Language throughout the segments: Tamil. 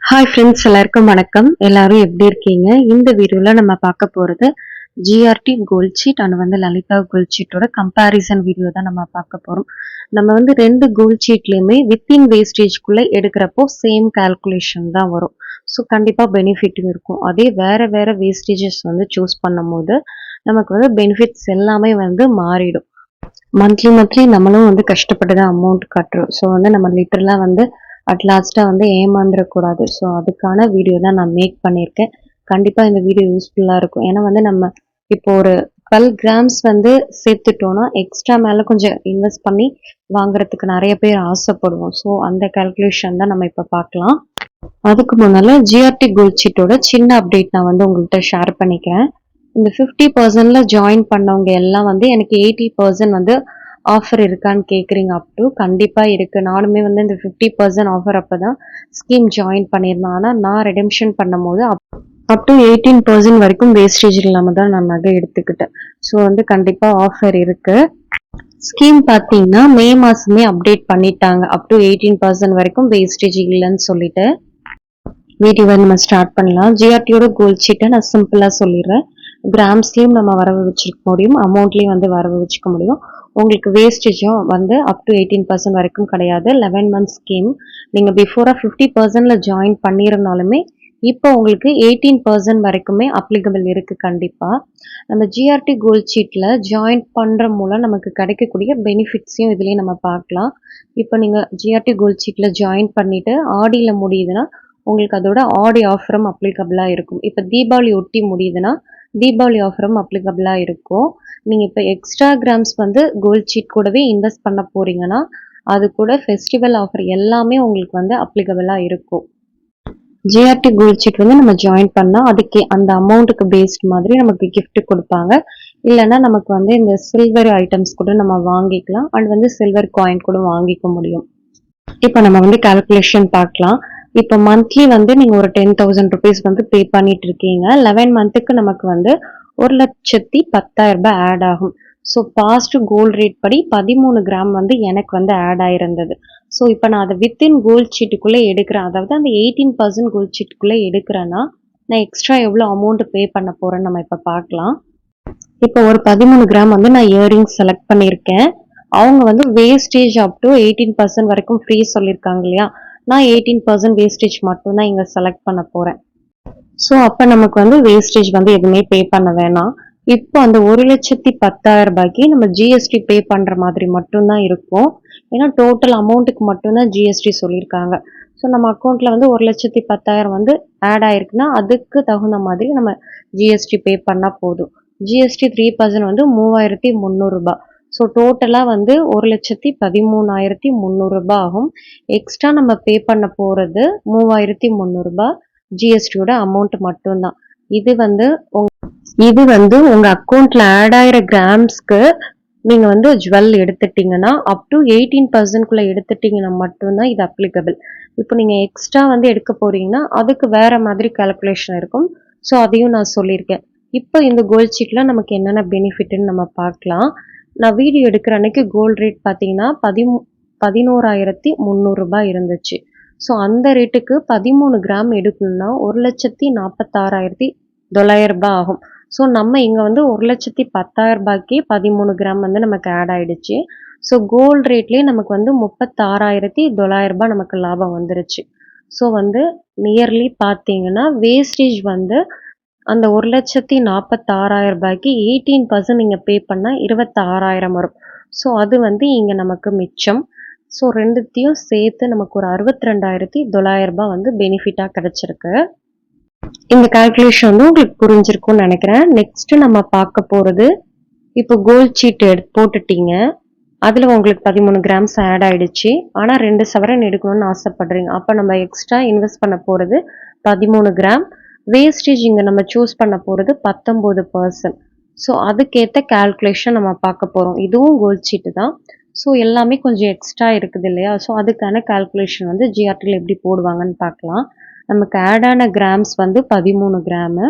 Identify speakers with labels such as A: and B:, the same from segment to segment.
A: ஹாய் ஃப்ரெண்ட்ஸ், எல்லாருக்கும் வணக்கம். எல்லாரும் எப்படி இருக்கீங்க? இந்த வீடியோவில் நம்ம பார்க்க போகிறது GRT gold sheet and Lalitha gold ஷீட்டோட கம்பேரிசன் வீடியோ தான் நம்ம பார்க்க போகிறோம். நம்ம ரெண்டு கோல்ட் ஷீட்லேயுமே வித்தின் வேஸ்டேஜ்குள்ளே எடுக்கிறப்போ சேம் கால்குலேஷன் தான் வரும். ஸோ கண்டிப்பாக பெனிஃபிட்டும் இருக்கும். அதே வேறு வேறு வேஸ்டேஜஸ் சூஸ் பண்ணும் போது நமக்கு பெனிஃபிட்ஸ் எல்லாமே மாறிடும். மந்த்லி நம்மளும் கஷ்டப்பட்டு தான் அமௌண்ட் கட்டுறோம். ஸோ நம்ம லிட்டரலாக அட்லாஸ்ட்டாக ஏமாந்துடக்கூடாது. ஸோ அதுக்கான வீடியோ தான் நான் மேக் பண்ணியிருக்கேன். கண்டிப்பாக இந்த வீடியோ யூஸ்ஃபுல்லாக இருக்கும். ஏன்னா நம்ம இப்போ ஒரு 12 கிராம்ஸ் சேர்த்துட்டோன்னா எக்ஸ்ட்ரா மேலே கொஞ்சம் இன்வெஸ்ட் பண்ணி வாங்குறதுக்கு நிறைய பேர் ஆசைப்படுவோம். ஸோ அந்த கால்குலேஷன் தான் நம்ம இப்போ பார்க்கலாம். அதுக்கு முன்னால் ஜிஆர்டி கோல்ட் ஷீட்டோட சின்ன அப்டேட் நான் உங்கள்கிட்ட ஷேர் பண்ணிக்கிறேன். இந்த 50% ஜாயின் பண்ணவங்க எல்லாம் எனக்கு 80% ஆஃபர் இருக்கான்னு கேட்குறீங்க. கண்டிப்பாக இருக்குது. நானுமே இந்த 50% ஆஃபர் அப்போ தான் ஸ்கீம் ஜாயின் பண்ணியிருந்தேன். ஆனால் நான் ரெடெம்ஷன் பண்ணும் போது அப் டு 18% வரைக்கும் வேஸ்டேஜ் இல்லாமல் தான் நான் நகை எடுத்துக்கிட்டேன். ஸோ கண்டிப்பாக ஆஃபர் இருக்குது. ஸ்கீம் பார்த்தீங்கன்னா மே மாதமே அப்டேட் பண்ணிட்டாங்க. அப் டு 18% வரைக்கும் வேஸ்டேஜ் இல்லைன்னு சொல்லிட்டு வீடியோவை நம்ம ஸ்டார்ட் பண்ணலாம். ஜிஆர்டியோட கோல்ட் ஷீட்டை நான் சிம்பிளாக சொல்லிடுறேன். கிராம்ஸ்லேயும் நம்ம வரவு வச்சுக்க முடியும், அமௌண்ட்லேயும் வரவு வச்சுக்க முடியும். உங்களுக்கு வேஸ்டேஜும் அப் டு 18% வரைக்கும் கிடையாது. 11 மந்த்ஸ் ஸ்கீம். நீங்கள் பிஃபோராக 50%ல் ஜாயின் பண்ணியிருந்தாலுமே இப்போ உங்களுக்கு 18% வரைக்குமே அப்ளிகபிள் இருக்குது. கண்டிப்பாக நம்ம ஜிஆர்டி கோல்ட் ஷீட்டில் ஜாயின் பண்ணுற மூலம் நமக்கு கிடைக்கக்கூடிய பெனிஃபிட்ஸையும் இதுலேயும் நம்ம பார்க்கலாம். இப்போ நீங்கள் ஜிஆர்டி கோல்ட் ஷீட்டில் ஜாயின் பண்ணிவிட்டு ஆடியில் முடியுதுன்னா உங்களுக்கு அதோட ஆடி ஆஃபரும் அப்ளிகபிளாக இருக்கும். இப்போ தீபாவளி ஒட்டி முடியுதுன்னா தீபாவளி ஆஃபரும் அப்ளிகபிளாக இருக்கும். நீங்கள் இப்போ எக்ஸ்ட்ரா கிராம்ஸ் கோல்ட் ஷீட் கூடவே இன்வெஸ்ட் பண்ண போகிறீங்கன்னா அது கூட ஃபெஸ்டிவல் ஆஃபர் எல்லாமே உங்களுக்கு அப்ளிகபிளாக இருக்கும். ஜிஆர்டி கோல்ட் ஷீட் நம்ம ஜாயின் பண்ணால் அதுக்கு அந்த அமௌண்ட்டுக்கு பேஸ்ட் மாதிரி நமக்கு கிஃப்ட் கொடுப்பாங்க. இல்லைன்னா நமக்கு இந்த சில்வர் ஐட்டம்ஸ் கூட நம்ம வாங்கிக்கலாம். அண்ட் சில்வர் காயின் கூட வாங்கிக்க முடியும். இப்போ நம்ம கால்குலேஷன் பார்க்கலாம். இப்போ மந்த்லி நீங்கள் ஒரு 10,000 rupees பே பண்ணிட்டு இருக்கீங்க. 11 மந்த்துக்கு நமக்கு 1,10,10,000 ரூபாய் ஆட் ஆகும். ஸோ பாஸ்ட் கோல்ட் ரேட் படி 13 கிராம் எனக்கு ஆட் ஆயிருந்தது. ஸோ இப்போ நான் அதை வித்தின் கோல்ட் ஷீட்டுக்குள்ளே எடுக்கிறேன். அதாவது அந்த 18% கோல்ட் ஷீட்டுக்குள்ளே எடுக்கிறேன்னா நான் எக்ஸ்ட்ரா எவ்வளோ அமௌண்ட் பே பண்ண போகிறேன்னு நம்ம இப்போ பார்க்கலாம். இப்போ ஒரு 13 கிராம் நான் இயரிங்ஸ் செலக்ட் பண்ணியிருக்கேன். அவங்க வேஸ்டேஜ் அப் டு 18% வரைக்கும் ஃப்ரீ சொல்லியிருக்காங்க இல்லையா. நான் 18% வேஸ்டேஜ் மட்டும்தான் இங்கே செலக்ட் பண்ண போகிறேன். ஸோ அப்போ நமக்கு வேஸ்டேஜ் எதுவுமே பே பண்ண வேணாம். இப்போ அந்த 1,10,000 ரூபாய்க்கு நம்ம ஜிஎஸ்டி பே பண்ணுற மாதிரி மட்டும்தான் இருக்கும். ஏன்னா டோட்டல் அமௌண்ட்டுக்கு மட்டும்தான் ஜிஎஸ்டி சொல்லியிருக்காங்க. ஸோ நம்ம அக்கௌண்ட்டில் 1,10,000 ஆட் ஆயிருக்குன்னா அதுக்கு தகுந்த மாதிரி நம்ம ஜிஎஸ்டி பே பண்ணால் போதும். ஜிஎஸ்டி 3% 3,300 ரூபாய். ஸோ டோட்டலாக 1,13,300 ரூபாய் ஆகும். எக்ஸ்ட்ரா நம்ம பே பண்ண போகிறது 3,300 ரூபாய் ஜிஎஸ்டியோட அமௌண்ட் மட்டும்தான். இது உங்கள் அக்கௌண்ட்டில் ஆட் ஆகிற கிராம்ஸ்க்கு நீங்கள் ஜுவல் எடுத்துட்டிங்கன்னா அப் டு 18%குள்ளே எடுத்துட்டிங்கன்னா மட்டும்தான் இது அப்ளிகபிள். இப்போ நீங்கள் எக்ஸ்ட்ரா எடுக்க போகிறீங்கன்னா அதுக்கு வேறு மாதிரி கால்குலேஷன் இருக்கும். ஸோ அதையும் நான் சொல்லியிருக்கேன். இப்போ இந்த கோல்ட் ஷீட்டில் நமக்கு என்னென்ன பெனிஃபிட்னு நம்ம பார்க்கலாம். நான் வீடியோ எடுக்கிற அன்னைக்கு கோல்ட் ரேட் பார்த்தீங்கன்னா 11,300 ரூபாய் இருந்துச்சு. ஸோ அந்த ரேட்டுக்கு 13 கிராம் எடுக்கணும்னா 1,46,900 ரூபாய் ஆகும். ஸோ நம்ம இங்கே 1,10,000 ரூபாய்க்கு 13 கிராம் நமக்கு ஆட் ஆயிடுச்சு. ஸோ கோல்ட் ரேட்லேயே நமக்கு 36,900 ரூபாய் நமக்கு லாபம் வந்துருச்சு. ஸோ நியர்லி பார்த்தீங்கன்னா வேஸ்டேஜ் அந்த 1,46,000 ரூபாய்க்கு 18% நீங்கள் பே பண்ணால் 26,000 வரும். ஸோ அது இங்கே நமக்கு மிச்சம். ஸோ ரெண்டுத்தையும் சேர்த்து நமக்கு ஒரு 62,900 ரூபாய் பெனிஃபிட்டாக கிடைச்சிருக்கு. இந்த கால்குலேஷன் உங்களுக்கு புரிஞ்சிருக்கும்னு நினைக்கிறேன். நெக்ஸ்ட் நம்ம பார்க்க போகிறது, இப்போ கோல்ட் ஷீட் போட்டுட்டீங்க. அதில் உங்களுக்கு 13 கிராம்ஸ் ஆட் ஆயிடுச்சு. ஆனால் 2 சவரன் எடுக்கணும்னு ஆசைப்படுறீங்க. அப்போ நம்ம எக்ஸ்ட்ரா இன்வெஸ்ட் பண்ண போகிறது 13 கிராம். வேஸ்டேஜ் இங்கே நம்ம சூஸ் பண்ண போகிறது 19%. ஸோ அதுக்கேற்ற கால்குலேஷன் நம்ம பார்க்க போகிறோம். இதுவும் கோல்ட் ஷீட்டு தான். ஸோ எல்லாமே கொஞ்சம் எக்ஸ்ட்ரா இருக்குது இல்லையா. ஸோ அதுக்கான கால்குலேஷன் ஜிஆர்டியில் எப்படி போடுவாங்கன்னு பார்க்கலாம். நமக்கு ஆட் ஆன கிராம்ஸ் 13 கிராமு.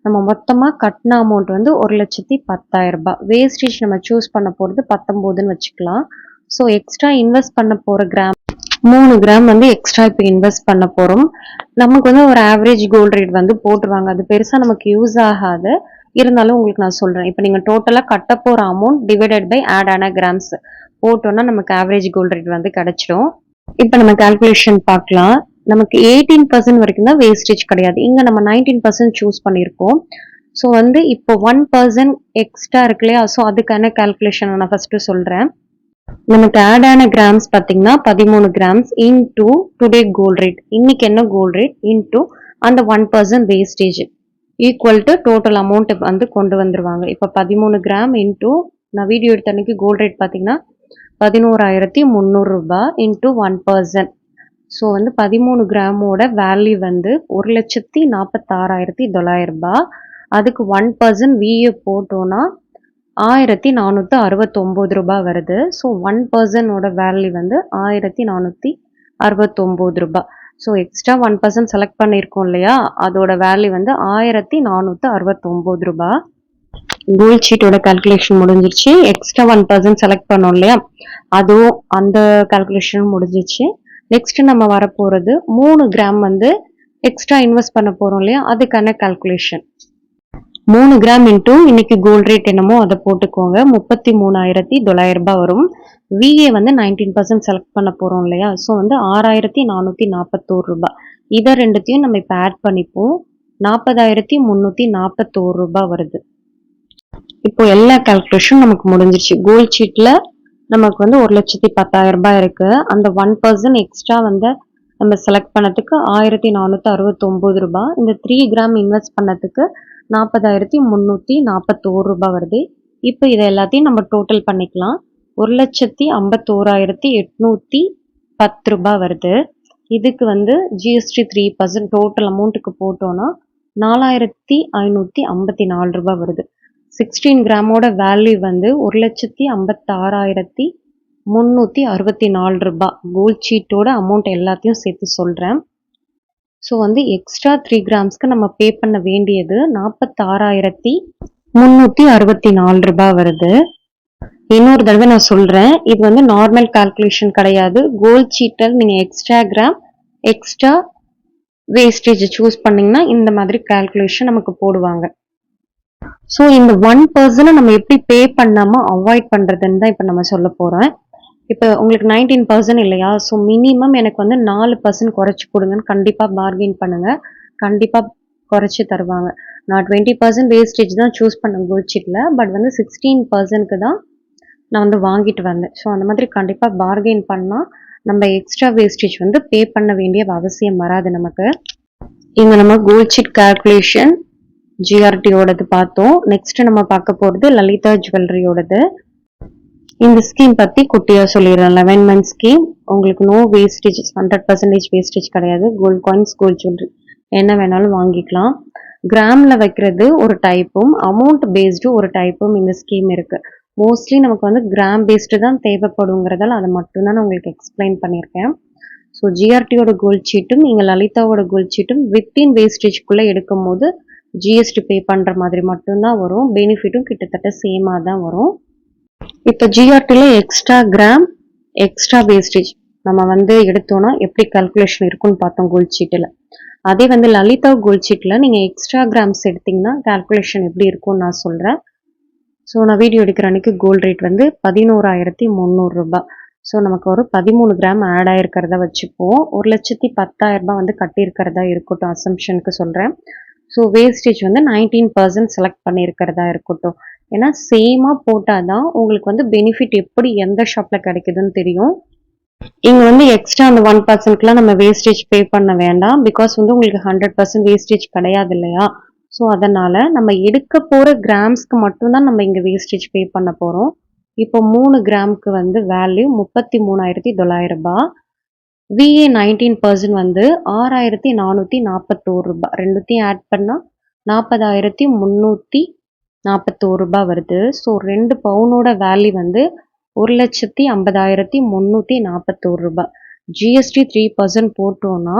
A: நம்ம மொத்தமாக கட்டின அமௌண்ட் 1,10,000 ரூபாய். வேஸ்டேஜ் நம்ம சூஸ் பண்ண போகிறது 19ன்னு வச்சுக்கலாம். ஸோ எக்ஸ்ட்ரா இன்வெஸ்ட் பண்ண போகிற கிராம் 3 கிராம் வந்து எக்ஸ்ட்ரா இப்போ இன்வெஸ்ட் பண்ண போறோம். நமக்கு வந்து ஒரு ஆவரேஜ் கோல்ட் ரேட் வந்து போட்டுருவாங்க. அது பெருசா நமக்கு யூஸ் ஆகாது. இருந்தாலும் உங்களுக்கு நான் சொல்றேன். இப்போ நீங்க டோட்டலா கட்ட போற அமௌண்ட் டிவைடட் பை ஆட் ஆன கிராம்ஸ் போட்டோம்னா நமக்கு ஆவரேஜ் கோல்ட் ரேட் வந்து கிடைச்சிடும். இப்போ நம்ம கால்குலேஷன் பார்க்கலாம். நமக்கு 18% வரைக்கும் தான் வேஸ்டேஜ் கிடையாது. இங்க நம்ம 19% சூஸ் பண்ணியிருக்கோம். ஸோ வந்து இப்போ 1% எக்ஸ்ட்ரா இருக்கு இல்லையா? ஸோ அதுக்கான கால்குலேஷன் நான் ஃபர்ஸ்ட் சொல்றேன். நமக்கு ஆட் ஆன கிராம்ஸ் பார்த்தீங்கன்னா 13 grams into today gold rate. இன்னைக்கு என்ன கோல்ட் ரேட் இன்டூ அந்த 1% wastage equal to total amount வந்து கொண்டு வந்துருவாங்க. இப்போ 13 கிராம் இன்டூ நான் வீடியோ எடுத்த அன்னைக்கு கோல்ட் ரேட் பார்த்தீங்கன்னா 11,300 ரூபாய் இன்டூ 1%. ஸோ வந்து 13 கிராமோட வேல்யூ வந்து 1,46,900 ரூபாய். அதுக்கு 1% விஏ போட்டோம்னா 1,469 ரூபாய் வருது. ஸோ 1%ஓட வேல்யூ வந்து 1,469 ரூபாய். ஸோ எக்ஸ்ட்ரா 1% செலக்ட் பண்ணியிருக்கோம் இல்லையா? அதோட வேல்யூ வந்து 1,469 ரூபாய். கோல்ட் ஷீட்டோட கால்குலேஷன் முடிஞ்சிருச்சு. எக்ஸ்ட்ரா 1% செலக்ட் பண்ணோம் இல்லையா? அதுவும் அந்த கால்குலேஷன் முடிஞ்சிச்சு. நெக்ஸ்ட் நம்ம வரப்போறது 3 கிராம் வந்து எக்ஸ்ட்ரா இன்வெஸ்ட் பண்ண போறோம் இல்லையா? அதுக்கான கால்குலேஷன் 3 கிராம் இன்டூ இன்னைக்கு கோல்ட் ரேட் என்னமோ அதை போட்டுக்கோங்க. 33,900 ரூபாய் வரும். விஏ வந்து 19% செலக்ட் பண்ண போறோம் இல்லையா? ஸோ வந்து 6,441 ரூபாய். இதை ரெண்டுத்தையும் நம்ம இப்போ ஆட் பண்ணிப்போம். 40,341 ரூபாய் வருது. இப்போ எல்லா கால்குலேஷனும் நமக்கு முடிஞ்சிருச்சு. கோல்ட் ஷீட்ல நமக்கு வந்து 1,10,000 ரூபாய் இருக்கு. அந்த 1% எக்ஸ்ட்ரா வந்து நம்ம செலக்ட் பண்ணதுக்கு 1,469 ரூபாய். இந்த 3 கிராம் இன்வெஸ்ட் பண்ணதுக்கு 40,341 ரூபாய் வருது. இப்போ இதை எல்லாத்தையும் நம்ம டோட்டல் பண்ணிக்கலாம். 1,51,810 ரூபாய் வருது. இதுக்கு வந்து ஜிஎஸ்டி 3% டோட்டல் அமௌண்ட்டுக்கு போட்டோம்னா 4,554 ரூபாய் வருது. 16 கிராமோட வேல்யூ வந்து 1,56,364 ரூபாய். கோல்ட் ஷீட்டோட அமௌண்ட் எல்லாத்தையும் சேர்த்து சொல்றேன். ஸோ வந்து எக்ஸ்ட்ரா 3 கிராம்ஸ்க்கு நம்ம பே பண்ண வேண்டியது 46,364 ரூபாய் வருது. இன்னொரு தடவை நான் சொல்றேன், இது வந்து நார்மல் கால்குலேஷன் கிடையாது. கோல்ட் ஷீட்டில் நீங்க extra gram extra wastage choose பண்ணீங்கன்னா இந்த மாதிரி கால்குலேஷன் நமக்கு போடுவாங்க. ஸோ இந்த 1% நம்ம எப்படி பே பண்ணாம அவாய்ட் பண்றதுன்னு தான் இப்போ நம்ம சொல்ல போறோம். இப்போ உங்களுக்கு 19% இல்லையா? ஸோ மினிமம் எனக்கு வந்து 4% குறைச்சி கொடுங்கன்னு கண்டிப்பாக பார்கெயின் பண்ணுங்க. கண்டிப்பாக குறைச்சி தருவாங்க. நான் 20% வேஸ்டேஜ் தான் சூஸ் பண்ணேன் கோல்ட் ஷீட்டில். பட் வந்து 16%க்கு தான் நான் வந்து வாங்கிட்டு வந்தேன். ஸோ அந்த மாதிரி கண்டிப்பாக பார்கெயின் பண்ணால் நம்ம எக்ஸ்ட்ரா வேஸ்டேஜ் வந்து பே பண்ண வேண்டிய அவசியம் வராது நமக்கு. இங்கே நம்ம கோல்ட் ஷீட் கால்குலேஷன் ஜிஆர்டியோடது பார்த்தோம். நெக்ஸ்ட் நம்ம பார்க்க போகிறது லலிதா ஜுவல்லரியோடது. இந்த ஸ்கீம் பத்தி குட்டியா சொல்லிடுறேன். 11 மந்த் ஸ்கீம். உங்களுக்கு நோ வேஸ்டேஜ், 100% வேஸ்டேஜ் கிடையாது. கோல்ட் காயின்ஸ், கோல்ட் ஜுவல்லரி என்ன வேணாலும் வாங்கிக்கலாம். கிராம்ல வைக்கிறது ஒரு டைப்பும் அமௌண்ட் பேஸ்டு ஒரு டைப்பும் இந்த ஸ்கீம் இருக்கு. மோஸ்ட்லி நமக்கு வந்து கிராம் பேஸ்டு தான் தேவைப்படுங்கிறதால அதை மட்டும்தான் நான் உங்களுக்கு எக்ஸ்பிளைன் பண்ணியிருக்கேன். ஸோ ஜிஆர்டியோட கோல்ட் ஷீட்டும் இங்கே லலிதாவோட கோல்ட் ஷீட்டும் வித்தின் வேஸ்டேஜ்குள்ளே எடுக்கும் போது ஜிஎஸ்டி பே பண்ணுற மாதிரி மட்டும்தான் வரும். பெனிஃபிட்டும் கிட்டத்தட்ட சேமாக தான் வரும். இப்போ ஜிஆர்டில எக்ஸ்ட்ரா கிராம் எக்ஸ்ட்ரா வேஸ்டேஜ் நம்ம வந்து எடுத்தோம்னா எப்படி கால்குலேஷன் இருக்குன்னு பார்த்தோம் கோல்ட் ஷீட்டில். அதே வந்து லலிதா கோல்ட் ஷீட்டில் நீங்கள் எக்ஸ்ட்ரா கிராம்ஸ் எடுத்தீங்கன்னா கால்குலேஷன் எப்படி இருக்கும்னு நான் சொல்கிறேன். ஸோ நான் வீடியோ எடுக்கிற அன்னைக்கு கோல்ட் ரேட் வந்து 11,300 ரூபாய். ஸோ நமக்கு ஒரு 13 கிராம் ஆட் ஆயிருக்கிறதா வச்சுப்போம். 1,10,000 ரூபாய் வந்து கட்டியிருக்கிறதா இருக்கட்டும், அசம்ஷனுக்கு சொல்கிறேன். ஸோ வேஸ்டேஜ் வந்து 19% செலக்ட் பண்ணியிருக்கிறதா இருக்கட்டும். ஏன்னா சேமாக போட்டால் தான் உங்களுக்கு வந்து பெனிஃபிட் எப்படி எந்த ஷாப்பில் கிடைக்குதுன்னு தெரியும். இங்கே வந்து எக்ஸ்ட்ரா அந்த 1%க்குலாம் நம்ம வேஸ்டேஜ் பே பண்ண வேண்டாம். பிகாஸ் வந்து உங்களுக்கு 100% வேஸ்டேஜ் கிடையாது இல்லையா? ஸோ அதனால் நம்ம எடுக்க போகிற கிராம்ஸ்க்கு மட்டும்தான் நம்ம இங்கே வேஸ்டேஜ் பே பண்ண போகிறோம். இப்போ 3 கிராமுக்கு வந்து வேல்யூ 33,900 ரூபாய். விஏ 19% வந்து 6,441 ரூபாய். ரெண்டுத்தையும் ஆட் பண்ணால் 40,341 ரூபாய் வருது. ஸோ 2 பவுனோட வேல்யூ வந்து 1,50,341 ரூபாய். ஜிஎஸ்டி 3% போட்டோம்னா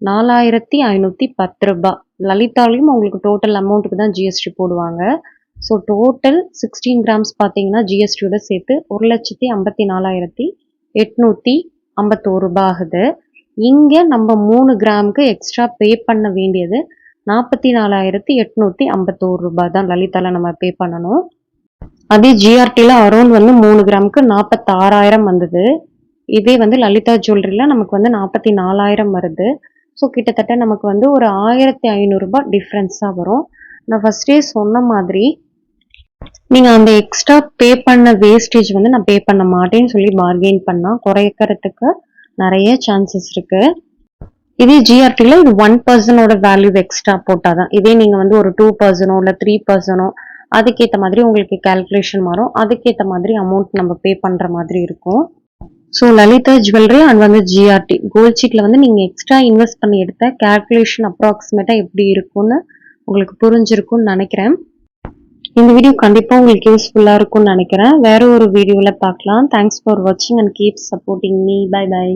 A: 4,510 ரூபாய். லலிதாலையும் உங்களுக்கு டோட்டல் அமௌண்ட்டுக்கு தான் ஜிஎஸ்டி போடுவாங்க. ஸோ டோட்டல் 16 கிராம்ஸ் பார்த்தீங்கன்னா ஜிஎஸ்டியோட சேர்த்து 1,54,860 ரூபாய் ஆகுது. இங்க நம்ம 3 கிராமுக்கு எக்ஸ்ட்ரா பே பண்ண வேண்டியது 44,851 ரூபாய் தான் லலிதால நம்ம பே பண்ணணும். அதே ஜிஆர்டில அரௌண்ட் வந்து 3 கிராமுக்கு 46,000 வந்தது. இதே வந்து லலிதா ஜுவல்லரியில நமக்கு வந்து 44,000 வருது. ஸோ கிட்டத்தட்ட நமக்கு வந்து ஒரு 1,500 ரூபாய் டிஃப்ரென்ஸா வரும். நான் ஃபர்ஸ்டே சொன்ன மாதிரி நீங்க அந்த எக்ஸ்ட்ரா பே பண்ண வேஸ்டேஜ் வந்து நான் பே பண்ண மாட்டேன்னு சொல்லி பார்கெயின் பண்ணா குறைக்கிறதுக்கு நிறைய சான்சஸ் இருக்கு. இதே ஜிஆர்டில இது 1% வேல்யூ எக்ஸ்ட்ரா போட்டாதான். இதே நீங்க வந்து ஒரு 2% இல்ல 3% அதுக்கேற்ற மாதிரி உங்களுக்கு கால்குலேஷன் மாறும். அதுக்கேற்ற மாதிரி அமௌண்ட் நம்ம பே பண்ற மாதிரி இருக்கும். ஸோ லலிதா ஜுவல்லரி அண்ட் வந்து ஜிஆர்டி கோல்ட் சீட்ல வந்து நீங்க எக்ஸ்ட்ரா இன்வெஸ்ட் பண்ணி எடுத்த கால்குலேஷன் அப்ராக்சிமேட்டா எப்படி இருக்கும்னு உங்களுக்கு புரிஞ்சிருக்கும்னு நினைக்கிறேன். இந்த வீடியோ கண்டிப்பா உங்களுக்கு யூஸ்ஃபுல்லா இருக்கும்னு நினைக்கிறேன். வேற ஒரு வீடியோல பார்க்கலாம். தேங்க்ஸ் ஃபார் வாட்சிங் and keep supporting me. Bye by.